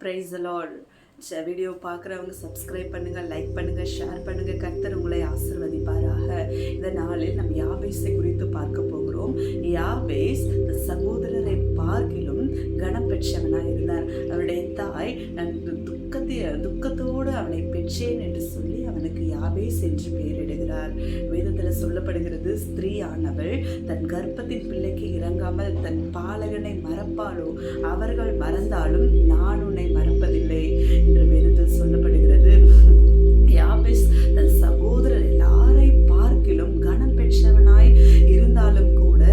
Praise the Lord. Video பார்க்குறவங்க subscribe பண்ணுங்கள், like பண்ணுங்கள், ஷேர் பண்ணுங்கள். கர்த்தர் உங்களை ஆசீர்வதிப்பாராக. இந்த நாளில் நம்ம யாபேசை குறித்து பார்க்க போகிறோம். யாபேஸ் சகோதரரை பார்க்கிலும் கனம் பெற்றவனாக இருந்தார். அவருடைய தாய் நான் துக்கத்தோடு அவனை பெற்றேன் என்று சொல்லி அவனுக்கு யாபேஸ் என்று பெயரிடுகிறார். வேதத்தில் சொல்லப்படுகிறது, ஸ்திரீ ஆனவள் தன் கர்ப்பத்தின் பிள்ளைக்கு இறங்காமல் தன் பாலகனை மறப்பாளோ, அவர்கள் மறந்தாலும் நான் உன்னை மறப்பதில்லை என்று வேதத்தில் சொல்லப்படுகிறது. யாபேஸ் தன் சகோதரர் எல்லாரை பார்க்கிலும் கனம் பெற்றவனாய் இருந்தாலும் கூட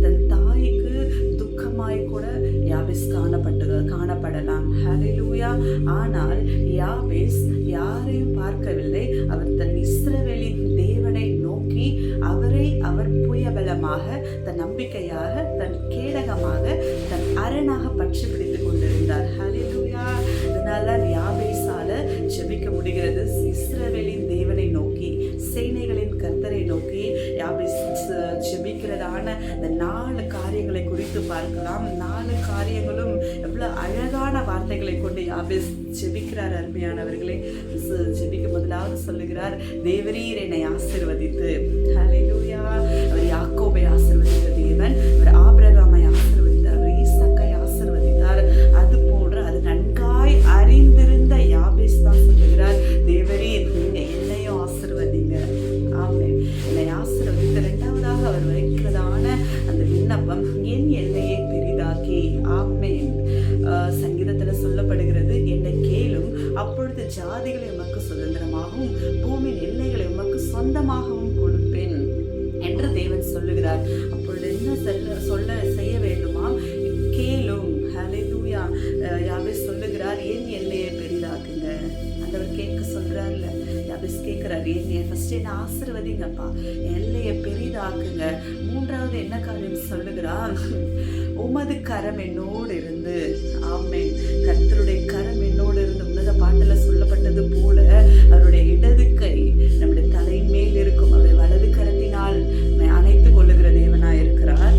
தன் தாய்க்கு துக்கமாய் கூட யாபேஸ் காணப்படலாம். ஹல்லேலூயா. ஆனால் யாபேஸ் யாரையும் பார்க்கவில்லை. அவர் தன் இஸ்ரவேலின் தேவனை நோக்கி அவர் புயபலமாக, தன் நம்பிக்கையாக, தன் கேடகமாக, தன் அரணாக பற்றி பிடித்துக் கொண்டிருந்தார். ஹல்லேலூயா. இதனால யாபேசால ஜெபிக்க முடிகிறது. இஸ்ரவேலின் தேவனை நோக்கி, சேனைகளின் கர்த்தரை நோக்கி யாபேஸ் ஜெபிக்கிறதான இந்த 4 காரியங்களை குறித்து பார்க்கலாம். 4 காரியங்களும் எவ்வளவு அழகான வார்த்தைகளை கொண்டு யாபேஸ் ஜெபிக்கிறார். அருமையானவர்களே, ஜெபிக்க முதலாவது சொல்லுகிறார், தேவரீர் என்னை ஆசீர்வதித்து. ஹல்லேலூயா. அவர் யாக்கோபை ஆசீர்வதித்த தேவன், அவர் ஆபிரகாமை ஆசீர்வதித்தார், அவர் ஈசாக்கை ஆசீர்வதித்தார். அது போன்று அது நன்காய் அறிந்திருந்த யாபேஸ் தான் சொல்லுகிறார், தேவரீர் நீங்க என்னையும் ஆசீர்வதிங்க. ஆமென். என்னை ஆசீர்வதித்து. 2வது அவர் வைக்கிறதான அந்த விண்ணப்பம், என் எல்லையை பெரிதாக்கி. ஆமென். சங்கீதத்துல சொல்லப்படுகிறது, என்னை கேளும், அப்பொழுது ஜாதிகளை உமக்கு சுதந்திரமாகவும் பூமியின் எல்லைகளை உமக்கு சொந்தமாகவும் கொடுப்பேன் என்று தேவன் சொல்லுகிறார். அப்பொழுது என்ன செய்ய வேண்டுமாம்? கேளும். ஹல்லேலூயா. யாபேஸ் சொல்லுகிறார், என் எல்லையை பெரிதாக்குங்க. ஆண்டவர் கேட்க சொல்றாருல, யாபேஸ் கேட்கிறார், ஃபர்ஸ்ட் என்ன ஆசீர்வதிங்கப்பா, எல்லையை பெரிதாக்குங்க. 3வது என்ன காரியம் சொல்லுகிறார்? உமது கரம் என்னோடு இருந்து. ஆமென். கர்த்தருடைய கரம் என்னோடு இருந்து. உன்னத பாட்டுல சொல்லப்பட்டது போல அவருடைய இடது கை நம்முடைய தலையின் மேல் இருக்கும், அவருடைய வலது கரத்தினால் அணைத்துக் கொள்ளுகிற தேவனாய் இருக்கிறார்.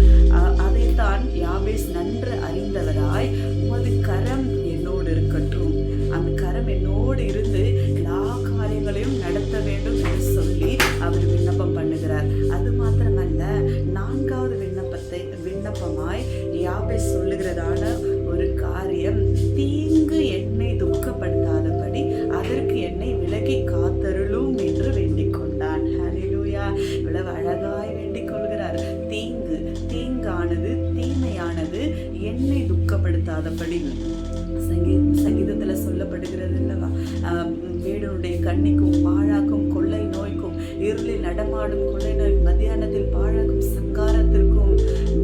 அதைத்தான் யாபேஸ் நன்று அறிந்தவராய், உமது கரம் என்னோடு இருக்கட்டும், அந்த கரம் என்னோடு இருந்து எல்லா காரியங்களையும் நடத்த வேண்டும் என்று சொல்லி அவர் விண்ணப்பம் பண்ணுகிறார். அது மாத்திரமல்ல, 4வது விண்ணப்பமாய் யாபேஸ் சொல்லுகிறதான ஒரு காரியம், தீங்கு என்னை துக்கப்படுத்தாதபடி அதற்கு என்னை விலகி காத்தருளும் என்று வேண்டிக் கொண்டான். ஹல்லேலூயா. இவ்வளவு அழகாய் வேண்டிக் கொள்கிறார். தீங்கானது, தீமையானது என்னை துக்கப்படுத்தாதபடி. சங்கீதத்துல சொல்லப்படுகிறது இல்லவா, வேடனுடைய கண்ணிக்கும் பாழாக்கும் கொள்ளை நோய்க்கும், இருளில் நடமாடும் கொள்ளை நோய், மத்தியானத்தில் பாழாக்கும் சங்காரத்திற்கும்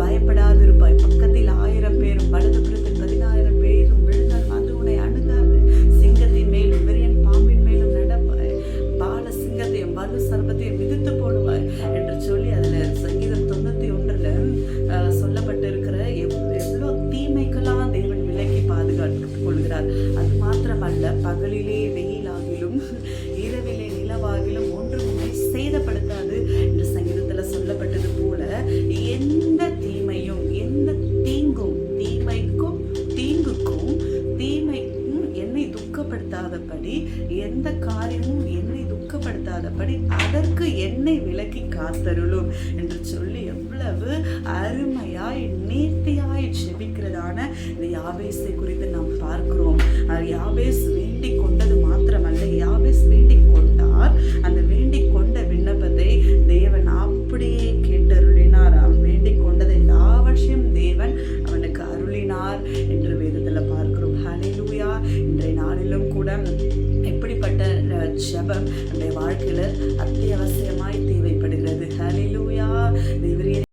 பயப்படாதிருப்பாய். பக்கத்தில் 1000 பேரும் வலதுபுறத்தில் 10000 பேரும் விழுந்தால் அது உன்னை அணுகாது. சிங்கத்தின் மேலும் விரியன் பாம்பின் மேலும் நடப்பாய், பால சிங்கத்தையும் வலு சர்பத்தையும் மிதித்து போடுவாய் என்று சொல்லி அதுல சங்கீதம் 91ல சொல்லப்பட்டு இருக்கிற எவ்வளோ தீமைக்கெல்லாம் தேவன் விலக்கி பாதுகாத்துக் கொள்கிறார். அது மாத்திரமல்ல, பகலிலே வெயிலாகிலும் இரவிலே நிலவாகிலும் ஒன்றும் சேதப்படுத்தாது என்று சங்கீதத்துல சொல்லப்பட்டது போல, எந்த தீமையும், எந்த தீமைக்கும் என்னை துக்கப்படுத்தாதபடி, எந்த காரியமும் என்னை துக்கப்படுத்தாதபடி அதற்கு என்னை விலக்கி காத்தருளும் என்று சொல்லி எவ்வளவு அருமையாய் நேர்த்தியாய் ஜெபிக்கிறதான இந்த யாபேசை குறித்து நாம் பார்க்கிறோம். யாபேஸ் வேண்டிக் கொண்டது மாத்திரமல்ல, யாபேஸ் வேண்டிக் கொண்டார். அந்த வேண்டிக் கொண்ட விண்ணப்பத்தை தேவன் அப்படியே கேட்டருளினார். அவன் வேண்டிக் கொண்டதை எல்லாவற்றையும் தேவன் அவனுக்கு அருளினார் என்று வேதத்துல பார்க்கிறோம். ஹல்லேலூயா. இன்றைய நாளிலும் கூட எப்படிப்பட்ட ஜெபம் நம்முடைய வாழ்க்கையில அத்தியாவசியமாய் தேவைப்படுகிறது. ஹல்லேலூயா.